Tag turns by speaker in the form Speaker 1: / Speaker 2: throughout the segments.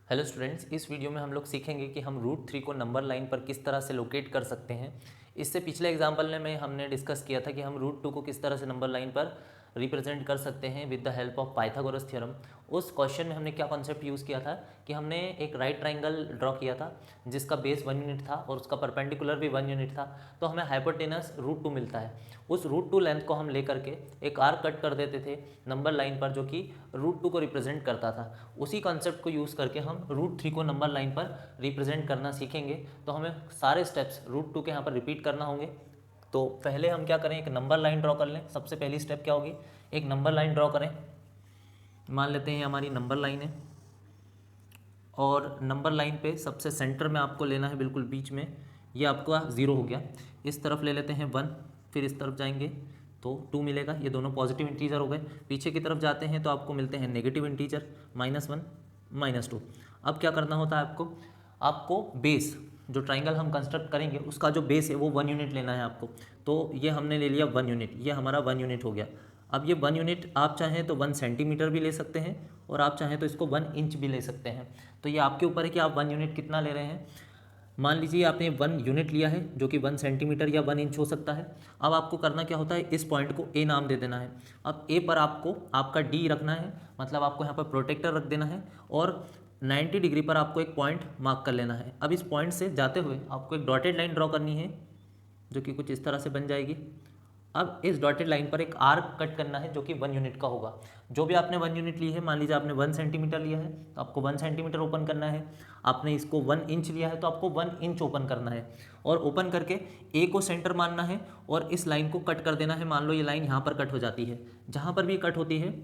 Speaker 1: Hello students, इस video में हम लोग सीखेंगे कि हम रूट 3 को नंबर लाइन पर किस तरह से लोकेट कर सकते हैं। इससे पिछले एग्जाम्पल में हमने डिस्कस किया था कि हम रूट 2 को किस तरह से नंबर लाइन पर रिप्रेजेंट कर सकते हैं with the help of Pythagoras theorem. उस क्वेश्चन में हमने क्या कॉन्सेप्ट यूज़ किया था कि हमने एक राइट ट्राइंगल ड्रॉ किया था जिसका बेस 1 यूनिट था और उसका परपेंडिकुलर भी 1 यूनिट था, तो हमें हाइपोटेनस रूट 2 मिलता है। उस रूट 2 लेंथ को हम लेकर के एक आर्क कट कर देते थे नंबर लाइन पर जो कि रूट 2 को रिप्रेजेंट करता था। उसी कॉन्सेप्ट को यूज़ करके हम रूट 3 को नंबर लाइन पर रिप्रेजेंट करना सीखेंगे। तो हमें सारे स्टेप्स रूट 2 के यहाँ पर रिपीट करना होंगे। तो पहले हम क्या करें, एक नंबर लाइन ड्रॉ कर लें। सबसे पहली स्टेप क्या होगी, एक नंबर लाइन ड्रॉ करें। मान लेते हैं हमारी नंबर लाइन है और नंबर लाइन पे सबसे सेंटर में आपको लेना है, बिल्कुल बीच में। ये आपका 0 हो गया। इस तरफ ले लेते हैं 1, फिर इस तरफ जाएंगे तो 2 मिलेगा। ये दोनों पॉजिटिव इंटीजर हो गए। पीछे की तरफ जाते हैं तो आपको मिलते हैं नेगेटिव इंटीजर, -1 -2। अब क्या करना होता है आपको बेस, जो ट्राइंगल हम कंस्ट्रक्ट करेंगे उसका जो बेस है वो 1 यूनिट लेना है आपको। तो ये हमने ले लिया 1 यूनिट, ये हमारा 1 यूनिट हो गया। अब ये 1 यूनिट आप चाहें तो 1 सेंटीमीटर भी ले सकते हैं और आप चाहें तो इसको 1 इंच भी ले सकते हैं। तो ये आपके ऊपर है कि आप 1 यूनिट कितना ले रहे हैं। मान लीजिए आपने 1 यूनिट लिया है जो कि 1 सेंटीमीटर या 1 इंच हो सकता है। अब आपको करना क्या होता है, इस पॉइंट को ए नाम दे देना है। अब ए पर आपको आपका डी रखना है, मतलब आपको यहाँ पर प्रोटेक्टर रख देना है और 90 डिग्री पर आपको एक पॉइंट मार्क कर लेना है। अब इस पॉइंट से जाते हुए आपको एक डॉटेड लाइन ड्रॉ करनी है जो कि कुछ इस तरह से बन जाएगी। अब इस डॉटेड लाइन पर एक आर्क कट करना है जो कि 1 यूनिट का होगा। जो भी आपने 1 यूनिट ली है, मान लीजिए आपने 1 सेंटीमीटर लिया है तो आपको 1 सेंटीमीटर ओपन करना है। आपने इसको 1 इंच लिया है तो आपको 1 इंच ओपन करना है और ओपन करके ए को सेंटर मानना है और इस लाइन को कट कर देना है। मान लो ये लाइन यहाँ पर कट हो जाती है, जहाँ पर भी कट होती है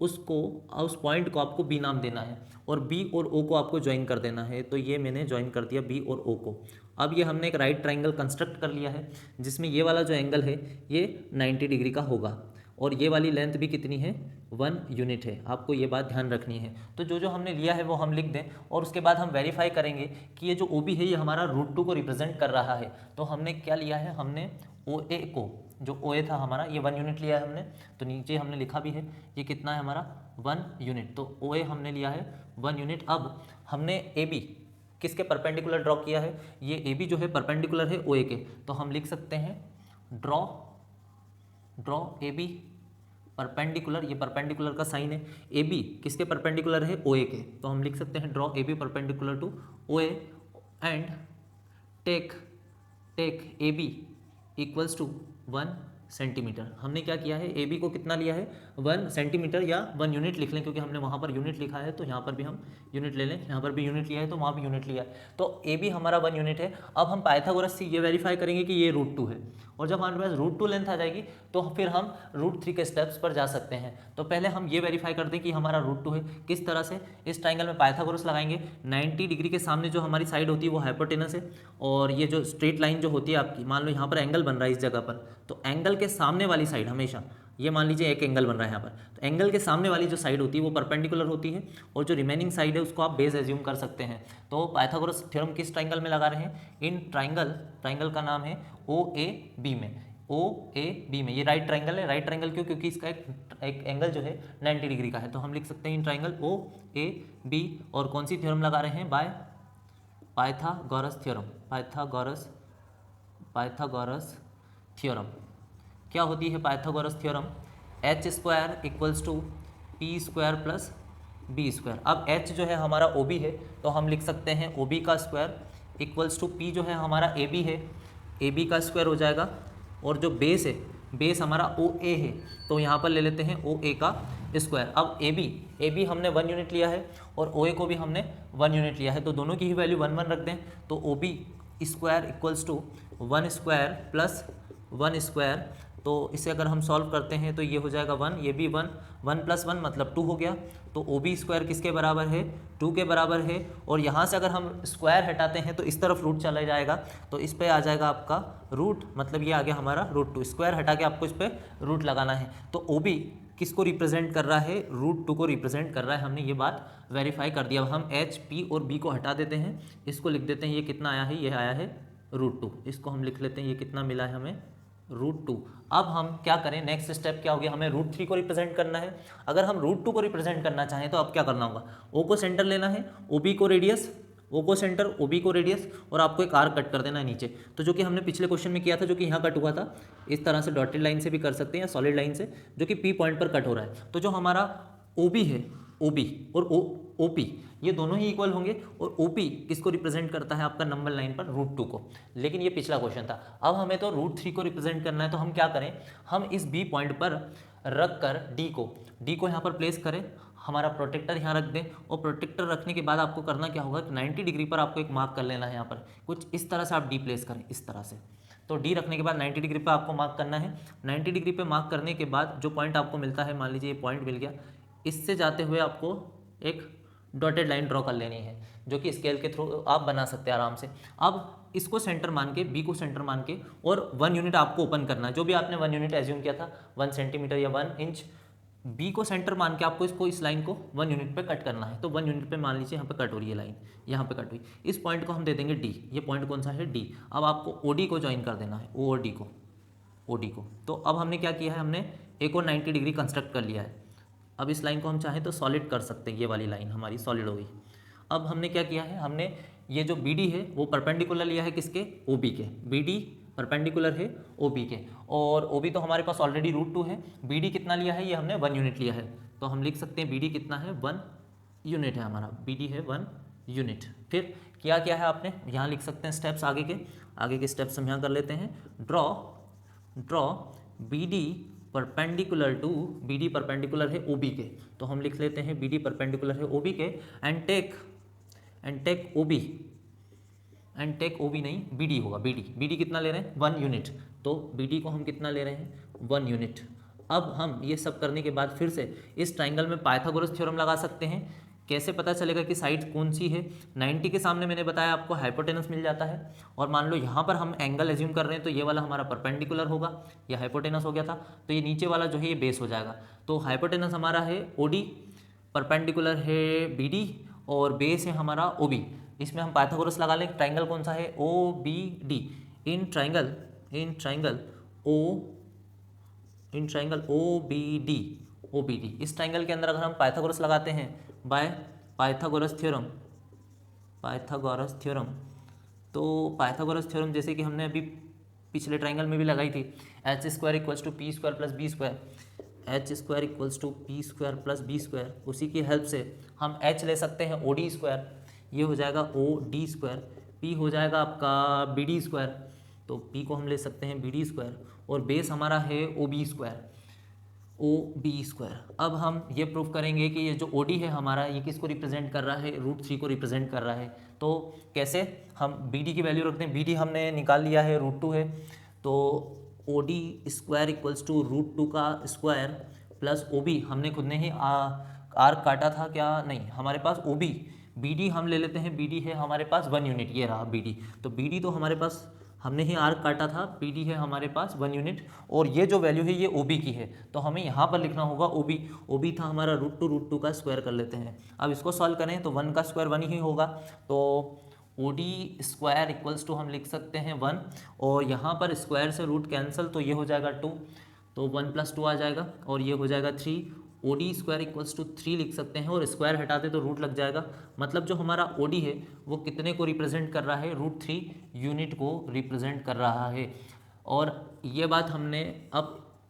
Speaker 1: उसको, उस पॉइंट को आपको बी नाम देना है और बी और ओ को आपको ज्वाइन कर देना है। तो ये मैंने ज्वाइन कर दिया बी और ओ को। अब ये हमने एक राइट ट्राइंगल कंस्ट्रक्ट कर लिया है जिसमें ये वाला जो एंगल है ये 90 डिग्री का होगा और ये वाली लेंथ भी कितनी है, 1 यूनिट है। आपको ये बात ध्यान रखनी है। तो जो जो हमने लिया है वो हम लिख दें और उसके बाद हम वेरीफाई करेंगे कि ये जो ओ बी है ये हमारा रूट 2 को रिप्रेजेंट कर रहा है। तो हमने क्या लिया है, हमने ओ ए को, जो ओ ए था हमारा, ये 1 यूनिट लिया है हमने। तो नीचे हमने लिखा भी है ये कितना है हमारा, 1 यूनिट। तो ओ ए हमने लिया है 1 यूनिट। अब हमने ए बी किसके परपेंडिकुलर ड्रॉ किया है, ये ए बी जो है परपेंडिकुलर है ओ ए के। तो हम लिख सकते हैं ड्रॉ ए बी परपेंडिकुलर, ये परपेंडिकुलर का साइन है। ए बी किसके परपेंडिकुलर है, ओ ए के। तो हम लिख सकते हैं draw A B perpendicular to O A and take A B equals to 1 centimetre. हमने क्या किया है, ए बी को कितना लिया है, 1 सेंटीमीटर या 1 यूनिट लिख लें क्योंकि हमने वहाँ पर यूनिट लिखा है तो यहाँ पर भी हम यूनिट ले लें। यहाँ पर भी यूनिट लिया है तो वहाँ भी यूनिट लिया है। तो ए बी हमारा 1 यूनिट है। अब हम पाइथागोरस से ये वेरीफाई करेंगे कि ये रूट 2 है और जब हमारे पास रूट 2 लेंथ आ जाएगी तो फिर हम रूट 3 के स्टेप्स पर जा सकते हैं। तो पहले हम ये वेरीफाई करते हैं कि हमारा रूट 2 है। किस तरह से, इस ट्राइंगल में पाइथागोरस लगाएंगे। 90 डिग्री के सामने जो हमारी साइड होती है वो हाइपोटेनस है और ये जो स्ट्रेट लाइन जो होती है आपकी, मान लो यहाँ पर एंगल बन रहा है इस जगह पर, तो एंगल के सामने वाली साइड हमेशा, ये मान लीजिए एक एंगल बन रहा है यहाँ पर, तो एंगल के सामने वाली जो साइड होती है वो परपेंडिकुलर होती है और जो रिमेनिंग साइड है उसको आप बेस एज्यूम कर सकते हैं। तो पाइथागोरस थ्योरम किस ट्राइंगल में लगा रहे हैं, इन ट्राइंगल का नाम है ओ ए बी में। ओ ए बी में, ये राइट ट्राइंगल है। राइट ट्राइंगल क्यों, क्योंकि इसका एक एंगल जो है 90 डिग्री का है। तो हम लिख सकते हैं इन ट्राइंगल ओ ए बी। और कौन सी थ्योरम लगा रहे हैं, by Pythagoras theorem. Pythagoras theorem क्या होती है Pythagoras theorem, H square equals to P square plus B square. अब एच जो है हमारा ओ बी है तो हम लिख सकते हैं ओ बी का स्क्वायर इक्वल्स टू पी जो है हमारा ए बी है, ए बी का स्क्वायर हो जाएगा और जो बेस है, बेस हमारा ओ ए है तो यहाँ पर ले लेते हैं ओ ए का स्क्वायर। अब ए बी हमने 1 यूनिट लिया है और ओ ए को भी हमने 1 यूनिट लिया है तो दोनों की ही वैल्यू 1 1 रख दें। तो O B square equals to 1 square plus 1 square. तो इसे अगर हम सॉल्व करते हैं तो ये हो जाएगा 1, ये भी 1, 1 + 1 मतलब 2 हो गया। तो ओ बी स्क्वायर किसके बराबर है, 2 के बराबर है। और यहाँ से अगर हम स्क्वायर हटाते हैं तो इस तरफ रूट चला जाएगा तो इस पे आ जाएगा आपका रूट, मतलब ये आ गया हमारा रूट 2। स्क्वायर हटा के आपको इस पर रूट लगाना है। तो ओ बी किसको रिप्रेजेंट कर रहा है, रूट 2 को रिप्रेजेंट कर रहा है। हमने ये बात वेरीफाई कर दिया। अब हम एच पी और बी को हटा देते हैं, इसको लिख देते हैं ये कितना आया है, ये आया है रूट 2। इसको हम लिख लेते हैं ये कितना मिला है हमें, √2। अब हम क्या करें, नेक्स्ट स्टेप क्या हो गया, हमें √3 को रिप्रेजेंट करना है। अगर हम √2 को रिप्रेजेंट करना चाहें तो अब क्या करना होगा, ओ को सेंटर लेना है, ओ बी को रेडियस, ओ को सेंटर, ओ बी को रेडियस, और आपको एक आर्क कट कर देना है नीचे। तो जो कि हमने पिछले क्वेश्चन में किया था, जो कि यहाँ कट हुआ था, इस तरह से डॉटेड लाइन से भी कर सकते हैं या सॉलिड लाइन से, जो कि पी पॉइंट पर कट हो रहा है। तो जो हमारा ओ बी है, ओ बी और ओ पी ये दोनों ही इक्वल होंगे, और ओ पी किसको रिप्रेजेंट करता है, आपका नंबर लाइन पर √2 को। लेकिन ये पिछला क्वेश्चन था, अब हमें तो √3 को रिप्रेजेंट करना है। तो हम क्या करें, हम इस बी पॉइंट पर रख कर डी को यहाँ पर प्लेस करें, हमारा प्रोटेक्टर यहाँ रख दें, और प्रोटेक्टर रखने के बाद आपको करना क्या होगा, 90 डिग्री पर आपको एक मार्क कर लेना है। यहाँ पर कुछ इस तरह से आप डी प्लेस करें, इस तरह से। तो डी रखने के बाद 90 डिग्री पे आपको मार्क करना है। 90 डिग्री पे मार्क करने के बाद जो पॉइंट आपको मिलता है, मान लीजिए ये पॉइंट मिल गया, इससे जाते हुए आपको एक डॉटेड लाइन ड्रॉ कर लेनी है, जो कि स्केल के थ्रू आप बना सकते हैं आराम से। अब इसको सेंटर मान के, बी को सेंटर मान के, और 1 यूनिट आपको ओपन करना है, जो भी आपने 1 यूनिट एज्यूम किया था, 1 सेंटीमीटर या 1 इंच, बी को सेंटर मान के आपको इसको, इस लाइन को 1 यूनिट पे कट करना है। तो 1 यूनिट पे मान लीजिए यहाँ पे कट हो रही है लाइन, यहाँ पे कट हुई, इस पॉइंट को हम दे देंगे डी। ये पॉइंट कौन सा है, डी। अब आपको ओ डी को ज्वाइन कर देना है, ओ और डी को, ओ डी को। तो अब हमने क्या किया है, हमने एक और 90 डिग्री कंस्ट्रक्ट कर लिया है। अब इस लाइन को हम चाहें तो सॉलिड कर सकते हैं, ये वाली लाइन हमारी सॉलिड हो गई। अब हमने क्या किया है, हमने ये जो बी डी है वो परपेंडिकुलर लिया है किसके, ओ बी के। बी डी परपेंडिकुलर है ओ बी के, और ओ बी तो हमारे पास ऑलरेडी √2 है। बी डी कितना लिया है, ये हमने 1 यूनिट लिया है। तो हम लिख सकते हैं बी डी कितना है, 1 यूनिट है हमारा, बी डी है 1 यूनिट। फिर क्या क्या है आपने यहाँ लिख सकते हैं स्टेप्स, आगे के स्टेप्स हम यहाँ कर लेते हैं। Draw B D perpendicular to, B D perpendicular है ओ बी के, तो हम लिख लेते हैं बी डी परपेंडिकुलर है ओ बी के, एंड टेक ओ बी, नहीं बी डी होगा, बी डी कितना ले रहे हैं, 1 यूनिट। तो बी डी को हम कितना ले रहे हैं, 1 यूनिट। अब हम ये सब करने के बाद फिर से इस ट्राइंगल में पाइथागोरस थ्योरम लगा सकते हैं। कैसे पता चलेगा कि साइड कौन सी है, 90 के सामने मैंने बताया आपको हाइपोटेनस मिल जाता है, और मान लो यहाँ पर हम एंगल एज्यूम कर रहे हैं, तो ये वाला हमारा परपेंडिकुलर होगा, ये हाइपोटेनस हो गया था, तो ये नीचे वाला जो है ये बेस हो जाएगा। तो हाइपोटेनस हमारा है ओ डी, परपेंडिकुलर है बी डी, और बेस है हमारा ओ बी। इसमें हम पाइथागोरस लगा लें, ट्राइंगल कौन सा है, O B D. In triangle O B D, इस ट्राइंगल के अंदर अगर हम पाइथागोरस लगाते हैं बाय पाइथागोरस थ्योरम, तो पाइथागोरस थ्योरम जैसे कि हमने अभी पिछले ट्राइंगल में भी लगाई थी, h² = p² + b², h² = p² + b², उसी की हेल्प से हम h ले सकते हैं OD², ये हो जाएगा OD², p हो जाएगा आपका BD², तो p को हम ले सकते हैं BD², और बेस हमारा है OB²। अब हम ये प्रूफ करेंगे कि ये जो OD है हमारा, ये किसको रिप्रेजेंट कर रहा है, √3 को रिप्रेजेंट कर रहा है। तो कैसे, हम BD की वैल्यू रखते हैं, BD हमने निकाल लिया है, √2 है, तो OD² = √2 का स्क्वायर प्लस OB, हमने खुद ने ही आर्क काटा था क्या, नहीं, हमारे पास OB, BD हम ले लेते हैं, BD है हमारे पास 1 यूनिट, ये रहा BD। तो BD तो हमारे पास हमने ही आर्क काटा था, PD है हमारे पास 1 यूनिट, और ये जो वैल्यू है ये OB की है, तो हमें यहाँ पर लिखना होगा OB था हमारा √2 का स्क्वायर कर लेते हैं। अब इसको सॉल्व करें तो 1 का स्क्वायर 1 ही होगा, तो OD² हम लिख सकते हैं 1, और यहाँ पर स्क्वायर से रूट कैंसिल, तो ये हो जाएगा 2, तो 1 + 2 आ जाएगा, और ये हो जाएगा 3। OD² = 3 लिख सकते हैं, और स्क्वायर हटाते तो रूट लग जाएगा। मतलब जो हमारा OD है वो कितने को रिप्रेजेंट कर रहा है, √3 यूनिट को रिप्रेजेंट कर रहा है। और ये बात हमने अब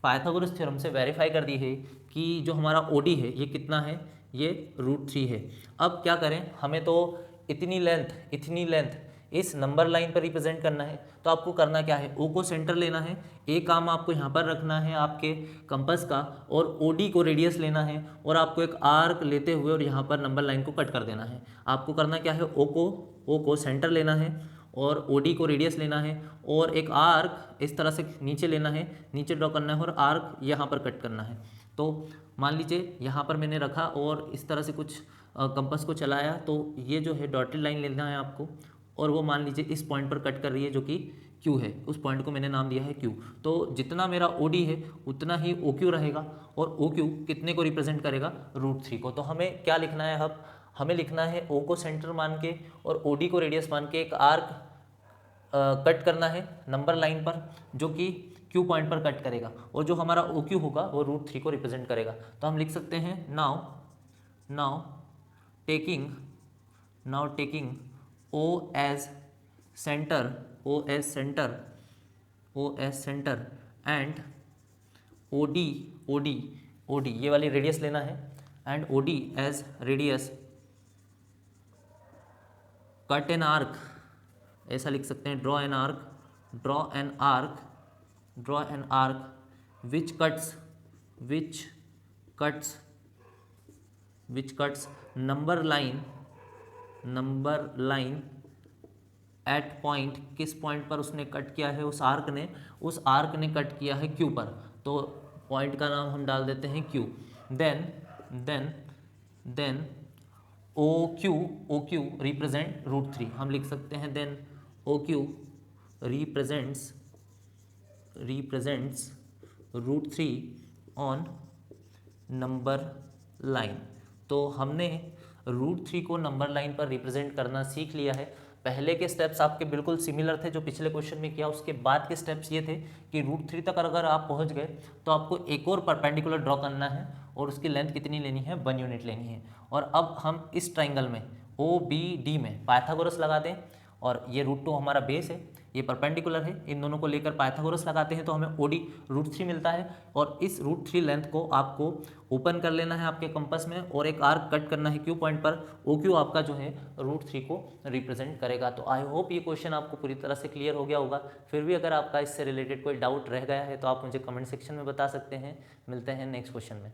Speaker 1: पाइथागोरस थ्योरम से वेरीफाई कर दी है कि जो हमारा OD है ये कितना है, ये √3 है। अब क्या करें, हमें तो इतनी लेंथ इस नंबर लाइन पर रिप्रेजेंट करना है, तो आपको करना क्या है, O को सेंटर लेना है, एक काम आपको यहाँ पर रखना है आपके कंपास का, और OD को रेडियस लेना है, और आपको एक आर्क लेते हुए और यहाँ पर नंबर लाइन को कट कर देना है। आपको करना क्या है, O को सेंटर लेना है, और OD को रेडियस लेना है, और एक आर्क इस तरह से नीचे लेना है, नीचे ड्रॉ करना है, और आर्क यहाँ पर कट करना है। तो मान लीजिए यहाँ पर मैंने रखा और इस तरह से कुछ कंपास को चलाया, तो ये जो है डॉटेड लाइन लेना है आपको, और वो मान लीजिए इस पॉइंट पर कट कर रही है जो कि Q है, उस पॉइंट को मैंने नाम दिया है Q। तो जितना मेरा OD है उतना ही OQ रहेगा, और OQ कितने को रिप्रेजेंट करेगा, √3 को। तो हमें क्या लिखना है, अब हमें लिखना है O को सेंटर मान के और OD को रेडियस मान के एक आर्क कट करना है नंबर लाइन पर, जो कि क्यू पॉइंट पर कट करेगा, और जो हमारा ओ क्यू होगा वो √3 को रिप्रेजेंट करेगा। तो हम लिख सकते हैं now taking O as centre and OD ये वाली रेडियस लेना है, and OD as radius, cut an arc, ऐसा लिख सकते हैं, draw an arc which cuts number line at point, किस पॉइंट पर उसने कट किया है, उस आर्क ने कट किया है क्यू पर, तो पॉइंट का नाम हम डाल देते हैं Q. Then O Q represent √3, हम लिख सकते हैं then O Q represents √3 on number line. तो हमने √3 को नंबर लाइन पर रिप्रेजेंट करना सीख लिया है। पहले के स्टेप्स आपके बिल्कुल सिमिलर थे जो पिछले क्वेश्चन में किया, उसके बाद के स्टेप्स ये थे कि √3 तक अगर आप पहुंच गए तो आपको एक और परपेंडिकुलर ड्रॉ करना है, और उसकी लेंथ कितनी लेनी है, 1 यूनिट लेनी है। और अब हम इस ट्राइंगल में OBD में पाइथागोरस लगा दें, और ये √2 हमारा बेस है, ये परपेंडिकुलर है, इन दोनों को लेकर पाइथागोरस लगाते हैं तो हमें OD √3 मिलता है। और इस √3 लेंथ को आपको ओपन कर लेना है आपके कंपास में, और एक आर्क कट करना है क्यू पॉइंट पर, OQ आपका जो है √3 को रिप्रेजेंट करेगा। तो आई होप ये क्वेश्चन आपको पूरी तरह से क्लियर हो गया होगा। फिर भी अगर आपका इससे रिलेटेड कोई डाउट रह गया है तो आप मुझे कमेंट सेक्शन में बता सकते हैं। मिलते हैं नेक्स्ट क्वेश्चन में।